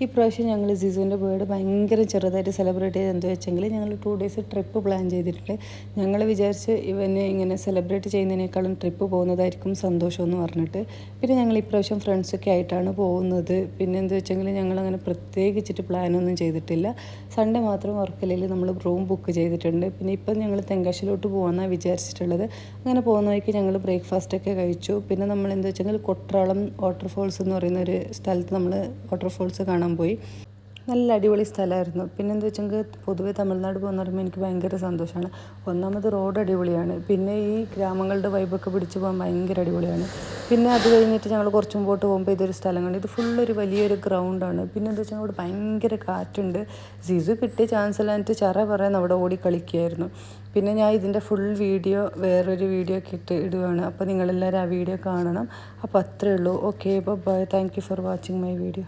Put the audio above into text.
ഈ പ്രാവശ്യം ഞങ്ങൾ ജിസുവിൻ്റെ ബേർഡ് ഭയങ്കര ചെറുതായിട്ട് സെലിബ്രേറ്റ് ചെയ്ത് എന്താ വെച്ചെങ്കിൽ ഞങ്ങൾ 2 ഡേയ്സ് ട്രിപ്പ് പ്ലാൻ ചെയ്തിട്ടുണ്ട്. ഞങ്ങൾ വിചാരിച്ച് ഇവനെ ഇങ്ങനെ സെലിബ്രേറ്റ് ചെയ്യുന്നതിനേക്കാളും ട്രിപ്പ് പോകുന്നതായിരിക്കും സന്തോഷം എന്ന് പറഞ്ഞിട്ട്. പിന്നെ ഞങ്ങൾ ഇപ്രാവശ്യം ഫ്രണ്ട്സൊക്കെ ആയിട്ടാണ് പോകുന്നത്. പിന്നെ എന്താ വെച്ചെങ്കിൽ ഞങ്ങളങ്ങനെ പ്രത്യേകിച്ചിട്ട് പ്ലാനൊന്നും ചെയ്തിട്ടില്ല. സൺഡേ മാത്രം വർക്കലയിൽ നമ്മൾ റൂം ബുക്ക് ചെയ്തിട്ടുണ്ട്. പിന്നെ ഇപ്പം ഞങ്ങൾ തെങ്കാശിലോട്ട് പോകാമെന്നാണ് വിചാരിച്ചിട്ടുള്ളത്. അങ്ങനെ പോകുന്ന വഴിക്ക് ഞങ്ങൾ ബ്രേക്ക്ഫാസ്റ്റൊക്കെ കഴിച്ചു. പിന്നെ നമ്മൾ എന്താ വെച്ചെങ്കിൽ കുട്രാളം വാട്ടർഫോൾസ് എന്ന് പറയുന്ന ഒരു സ്ഥലത്ത് നമ്മൾ വാട്ടർഫോൾസ് കാണാൻ പോയി. നല്ല അടിപൊളി സ്ഥലമായിരുന്നു. പിന്നെ എന്താ വെച്ചെങ്കിൽ പൊതുവേ തമിഴ്നാട് പോകുന്ന പറയുമ്പോൾ എനിക്ക് ഭയങ്കര സന്തോഷമാണ്. ഒന്നാമത് റോഡ് അടിപൊളിയാണ്. പിന്നെ ഈ ഗ്രാമങ്ങളുടെ വൈബൊക്കെ പിടിച്ച് പോകാൻ ഭയങ്കര അടിപൊളിയാണ്. പിന്നെ അത് കഴിഞ്ഞിട്ട് ഞങ്ങൾ കുറച്ച് മുമ്പോട്ട് പോകുമ്പോൾ ഇതൊരു സ്ഥലം കണ്ടു. ഇത് ഫുള്ളൊരു വലിയൊരു ഗ്രൗണ്ടാണ്. പിന്നെ എന്താ വെച്ചാൽ അവിടെ ഭയങ്കര കാറ്റുണ്ട്. സിസു കിട്ടിയ ചാൻസ് എല്ലാം ചറ പറയാൻ അവിടെ ഓടി കളിക്കുകയായിരുന്നു. പിന്നെ ഞാൻ ഇതിൻ്റെ ഫുൾ വീഡിയോ വേറൊരു വീഡിയോ ഒക്കെ ഇടുകയാണ്. അപ്പോൾ നിങ്ങളെല്ലാവരും ആ വീഡിയോ കാണണം. അപ്പോൾ അത്രയേ ഉള്ളൂ. Okay, bye. Thank you for watching my video.